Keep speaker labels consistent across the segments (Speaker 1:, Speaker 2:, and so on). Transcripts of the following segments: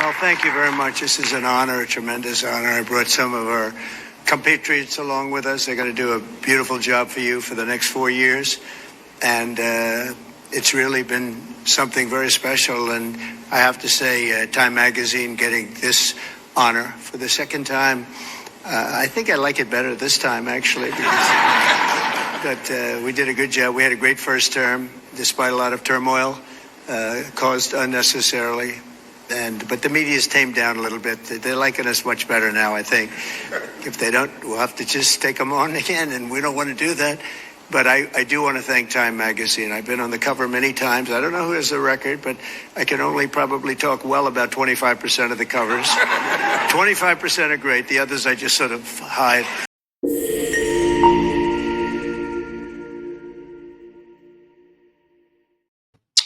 Speaker 1: Well, thank you very much. This is an honor, a tremendous honor. I brought some of our compatriots along with us. They're going to do a beautiful job for you for the next 4 years. And it's really been something very special. And I have to say, Time Magazine getting this honor for the second time. I think I like it better this time, actually. But we did a good job. We had a great first term, despite a lot of turmoil caused unnecessarily. But the media's tamed down a little bit. They're liking us much better now, I think. If they don't, we'll have to just take them on again, and we don't want to do that. But I do want to thank Time Magazine. I've been on the cover many times. I don't know who has the record, but I can only probably talk well about 25% of the covers. 25% are great. The others I just sort of hide.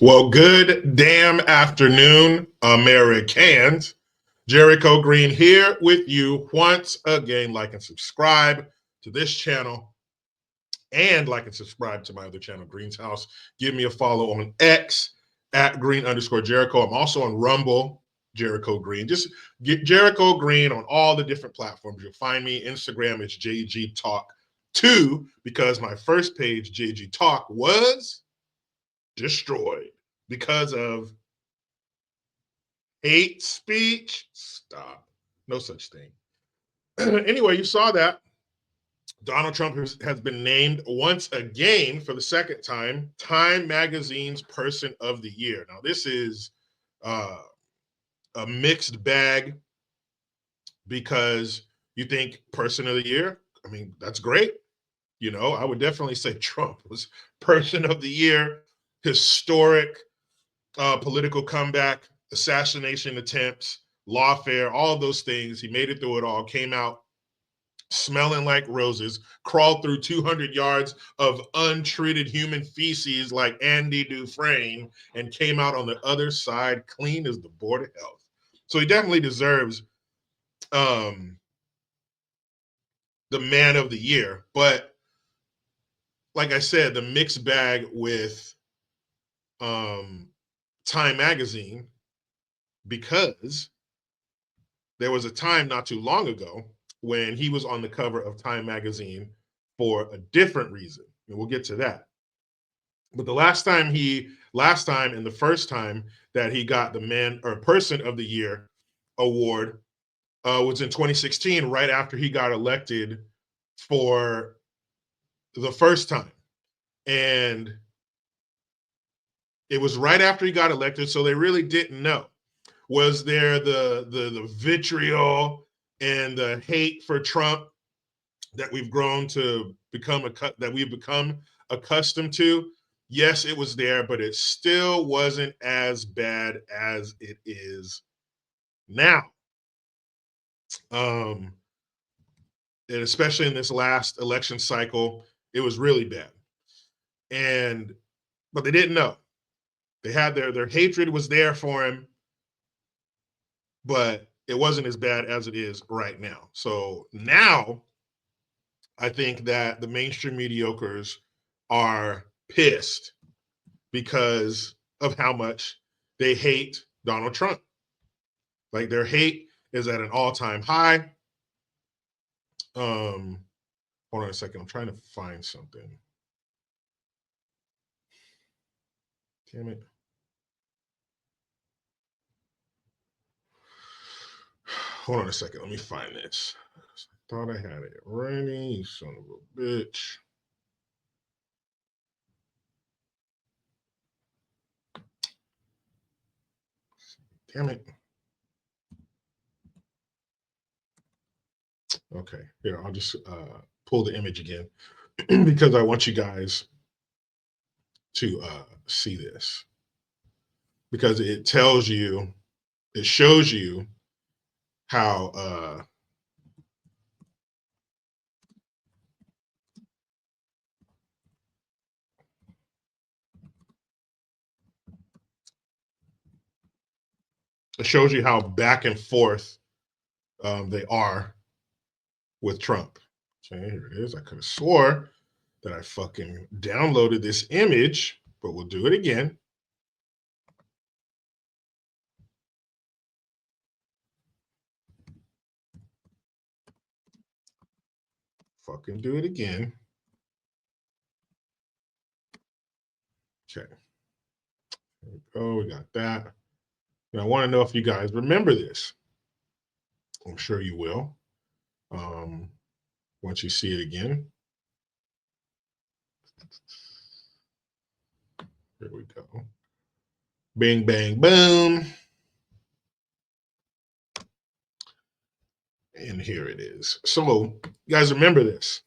Speaker 2: Well, good damn afternoon, Americans. Jericho Green here with you once again. Like and subscribe to this channel and like and subscribe to my other channel, Green's House. Give me a follow on X at Green_Jericho. I'm also on Rumble, Jericho Green. Just get Jericho Green on all the different platforms. You'll find me. Instagram is JG Talk 2 because my first page, JG Talk, was destroyed because of hate speech. Stop. No such thing. Anyway, you saw that Donald Trump has been named once again for the second time Time Magazine's Person of the Year. Now, this is a mixed bag because you think Person of the Year, I mean, that's great. You know, I would definitely say Trump was Person of the Year. Historic political comeback, assassination attempts, lawfare, all of those things. He made it through it all, came out smelling like roses, crawled through 200 yards of untreated human feces like Andy Dufresne, and came out on the other side clean as the Board of Health. So he definitely deserves the Man of the Year. But like I said, the mixed bag with Time Magazine, because there was a time not too long ago when he was on the cover of Time Magazine for a different reason, and we'll get to that. But the last time and the first time that he got the Man or Person of the Year award was in 2016, right after he got elected for the first time. And it was right after he got elected, so they really didn't know. Was there the vitriol and the hate for Trump that we've grown to become accustomed to? Yes, it was there, but it still wasn't as bad as it is now. And especially in this last election cycle, it was really bad. But they didn't know. They had their hatred was there for him, but it wasn't as bad as it is right now. So now I think that the mainstream mediocres are pissed because of how much they hate Donald Trump. Like, their hate is at an all-time high. Hold on a second. I'm trying to find something. Damn it. Hold on a second. Let me find this. I thought I had it ready, you son of a bitch. Damn it. Okay, here, I'll just pull the image again because I want you guys to see this. Because it tells you, it shows you how it shows you how back and forth they are with Trump. Okay, here it is. I could have swore that I fucking downloaded this image, but we'll do it again. Fucking do it again. Okay. There we go. We got that. And I want to know if you guys remember this. I'm sure you will. Once you see it again. Here we go. Bing, bang, boom. And here it is. So, you guys remember this.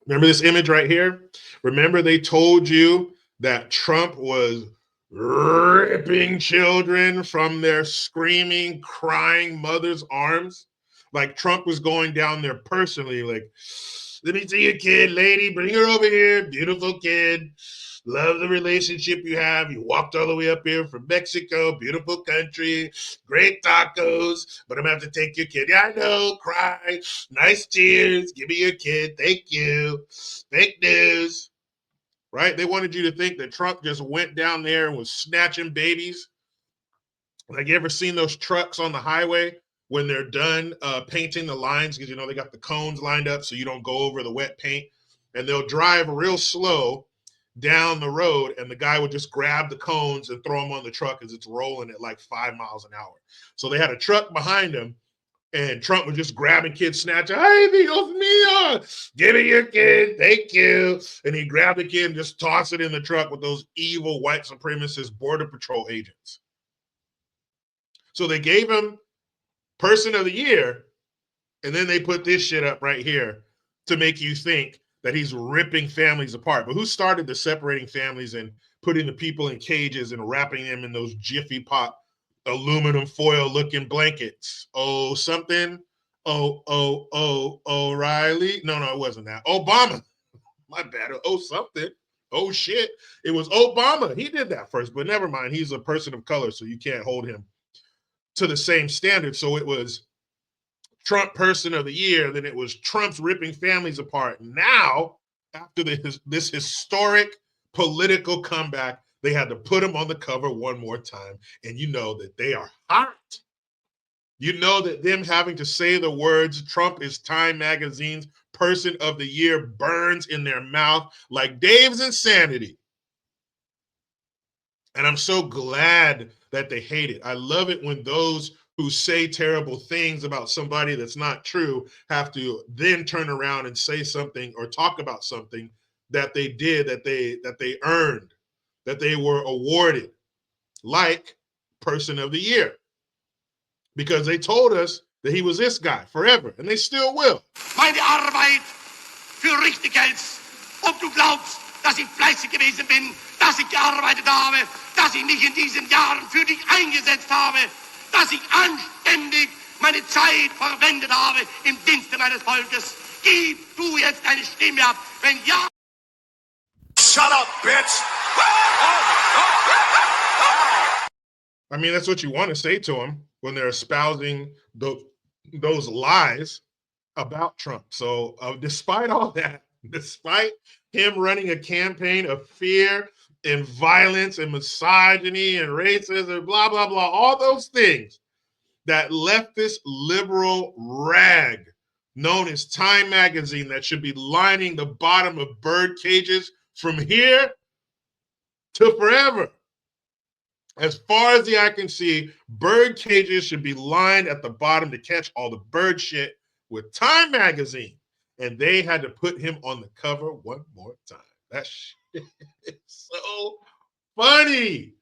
Speaker 2: Remember this image right here? Remember they told you that Trump was ripping children from their screaming, crying mother's arms? Like Trump was going down there personally, like, let me see your kid, lady, bring her over here, beautiful kid. Love the relationship you have. You walked all the way up here from Mexico, beautiful country, great tacos, but I'm gonna have to take your kid. Yeah, I know, cry, nice tears, give me your kid, thank you. Fake news, right? They wanted you to think that Trump just went down there and was snatching babies. Like, you ever seen those trucks on the highway when they're done painting the lines? Because, you know, they got the cones lined up so you don't go over the wet paint. And they'll drive real slow down the road, and the guy would just grab the cones and throw them on the truck as it's rolling at like 5 miles an hour. So they had a truck behind him, and Trump was just grabbing kids, snatching, hey, Dios mío, give me your kid, thank you. And he grabbed the kid and just tossed it in the truck with those evil white supremacist Border Patrol agents. So they gave him Person of the Year, and then they put this shit up right here to make you think that he's ripping families apart. But who started the separating families and putting the people in cages and wrapping them in those Jiffy Pop aluminum foil looking blankets? Oh, something. O'Reilly. No, it wasn't that. Obama. My bad. Oh, something. Oh, shit. It was Obama. He did that first, but never mind. He's a person of color, so you can't hold him to the same standard. So it was Trump Person of the Year, then it was Trump's ripping families apart. Now, after this historic political comeback, they had to put him on the cover one more time. And you know that they are hot. You know that them having to say the words Trump is Time Magazine's Person of the Year burns in their mouth like Dave's insanity. And I'm so glad that they hate it. I love it when those who say terrible things about somebody that's not true have to then turn around and say something or talk about something that they did, that they earned, that they were awarded, like Person of the Year. Because they told us that he was this guy forever, and they still will.
Speaker 3: Meine Arbeit für richtig hältst, ob du glaubst, dass ich fleißig gewesen bin, dass ich gearbeitet habe, dass ich mich in diesen Jahren für dich eingesetzt habe, dass ich anständig meine Zeit verwendet habe im Dienste meines Volkes. Gib du jetzt deine Stimme ab, wenn ja.
Speaker 4: Shut up, bitch!
Speaker 2: I mean, that's what you want to say to them when they're espousing those lies about Trump. So despite all that, despite him running a campaign of fear and violence and misogyny and racism, blah, blah, blah, all those things that leftist liberal rag known as Time Magazine that should be lining the bottom of bird cages from here to forever. As far as the eye can see, bird cages should be lined at the bottom to catch all the bird shit with Time Magazine. And they had to put him on the cover one more time. That shit is so funny.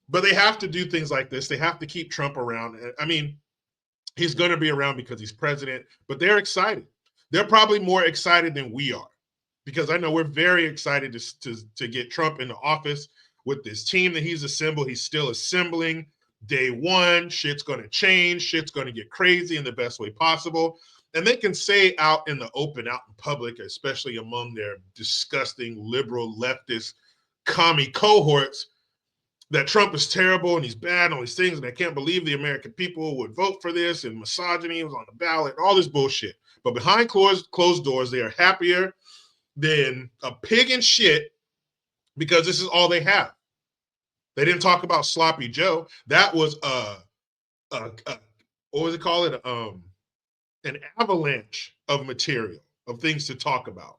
Speaker 2: But they have to do things like this. They have to keep Trump around. I mean, he's going to be around because he's president, but they're excited. They're probably more excited than we are, because I know we're very excited to get Trump into office with this team that he's assembled. He's still assembling. Day one, shit's going to change. Shit's going to get crazy in the best way possible. And they can say out in the open, out in public, especially among their disgusting liberal leftist commie cohorts, that Trump is terrible and he's bad and all these things, and I can't believe the American people would vote for this, and misogyny was on the ballot, all this bullshit. But behind closed doors, they are happier than a pig in shit because this is all they have. They didn't talk about Sloppy Joe. That was what was it called? An avalanche of material. of things to talk about.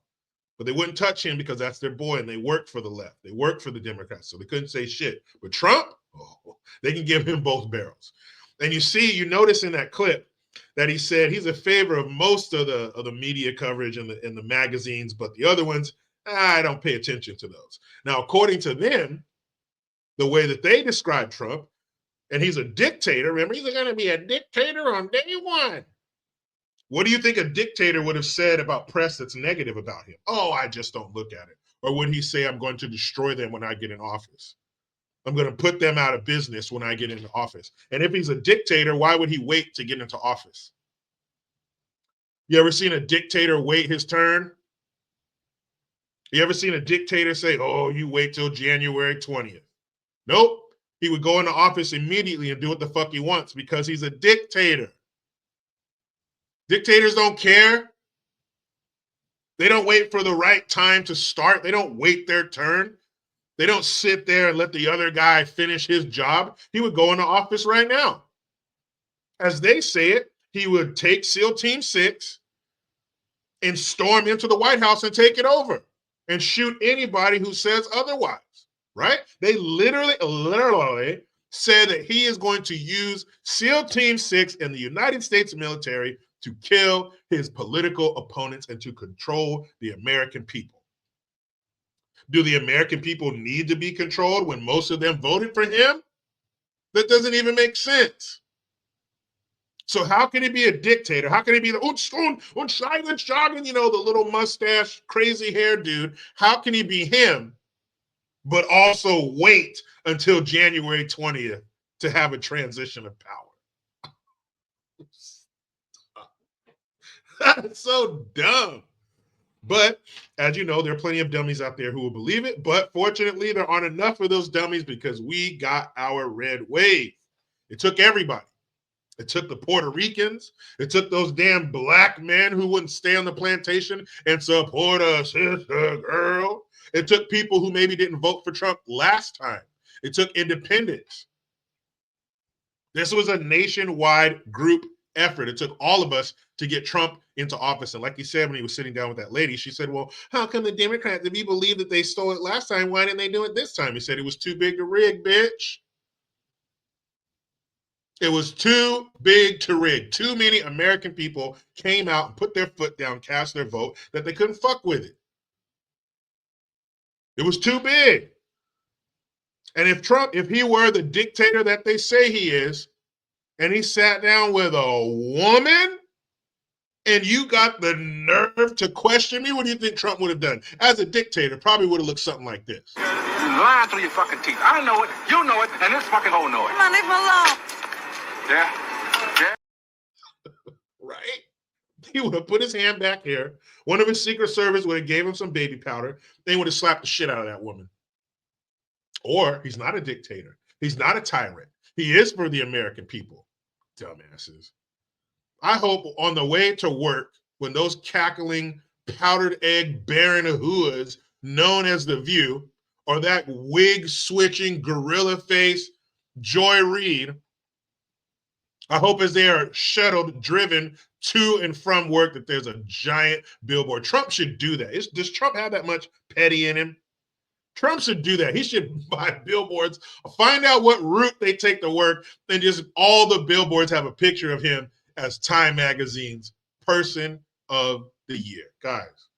Speaker 2: But they wouldn't touch him because that's their boy and they work for the left. They work for the Democrats, so they couldn't say shit. But Trump, they can give him both barrels. And you notice in that clip that he said he's a favor of most of the media coverage and the magazines, but the other ones, I don't pay attention to those. Now, according to them, the way that they describe Trump, and he's a dictator, remember, he's going to be a dictator on day one. What do you think a dictator would have said about press that's negative about him? Oh, I just don't look at it. Or would he say, I'm going to destroy them when I get in office? I'm going to put them out of business when I get into office. And if he's a dictator, why would he wait to get into office? You ever seen a dictator wait his turn? You ever seen a dictator say, oh, you wait till January 20th? Nope. He would go into office immediately and do what the fuck he wants because he's a dictator. Dictators don't care. They don't wait for the right time to start. They don't wait their turn. They don't sit there and let the other guy finish his job. He would go into office right now. As they say it, he would take SEAL Team 6 and storm into the White House and take it over and shoot anybody who says otherwise, right? They literally said that he is going to use SEAL Team 6 and the United States military to kill his political opponents and to control the American people. Do the American people need to be controlled when most of them voted for him? That doesn't even make sense. So how can he be a dictator? How can he be the the little mustache, crazy hair dude? How can he be him, but also wait until January 20th to have a transition of power? That's so dumb. But as you know, there are plenty of dummies out there who will believe it. But fortunately, there aren't enough of those dummies because we got our red wave. It took everybody. It took the Puerto Ricans. It took those damn black men who wouldn't stay on the plantation and support us, sister girl. It took people who maybe didn't vote for Trump last time. It took independents. This was a nationwide group effort. It took all of us to get Trump into office. And like he said when he was sitting down with that lady, she said, well, how come the Democrats, if you believe that they stole it last time, why didn't they do it this time? He said it was too big to rig, bitch. It was too big to rig. Too many American people came out and put their foot down, cast their vote, that they couldn't fuck with it. It was too big. And if he were the dictator that they say he is, and he sat down with a woman, and you got the nerve to question me, what do you think Trump would have done? As a dictator, probably would have looked something like this.
Speaker 5: You lying through your fucking teeth. I know it, you know it, and this fucking hole know it.
Speaker 6: Come on, leave him alone.
Speaker 5: Yeah?
Speaker 2: Right? He would have put his hand back here. One of his Secret Service would have gave him some baby powder. They would have slapped the shit out of that woman. Or he's not a dictator. He's not a tyrant. He is for the American people. Dumbasses. I hope on the way to work, when those cackling, powdered egg Baron Ahuas, known as The View, or that wig-switching, gorilla face Joy Reid, I hope as they are shuttled, driven to and from work, that there's a giant billboard. Trump should do that. Does Trump have that much petty in him? Trump should do that. He should buy billboards, find out what route they take to work, and just all the billboards have a picture of him as Time Magazine's Person of the Year. Guys,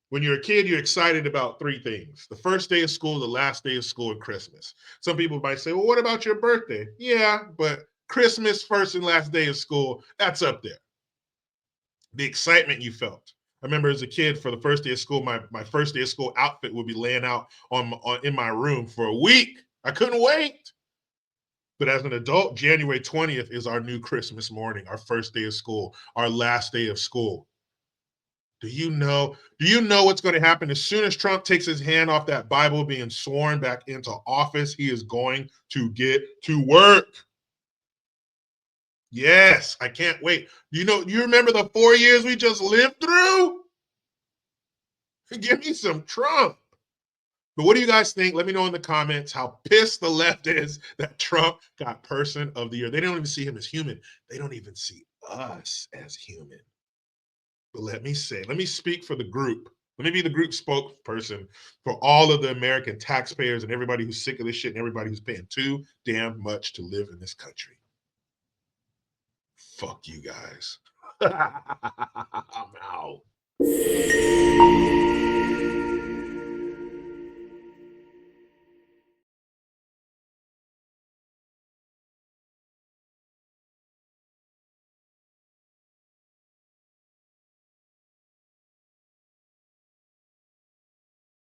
Speaker 2: when you're a kid, you're excited about three things: the first day of school, the last day of school, and Christmas. Some people might say, well, what about your birthday? Yeah, but Christmas, first and last day of school, that's up there. The excitement you felt. I remember as a kid, for the first day of school, my first day of school outfit would be laying out in my room for a week. I couldn't wait. But as an adult, January 20th is our new Christmas morning, our first day of school, our last day of school. Do you know what's going to happen as soon as Trump takes his hand off that Bible being sworn back into office? He is going to get to work. Yes, I can't wait. You remember the 4 years we just lived through? Give me some Trump. But what do you guys think? Let me know in the comments how pissed the left is that Trump got Person of the Year. They don't even see him as human. They don't even see us as human. But let me speak for the group. Let me be the group spokesperson for all of the American taxpayers and everybody who's sick of this shit and everybody who's paying too damn much to live in this country. Fuck you guys.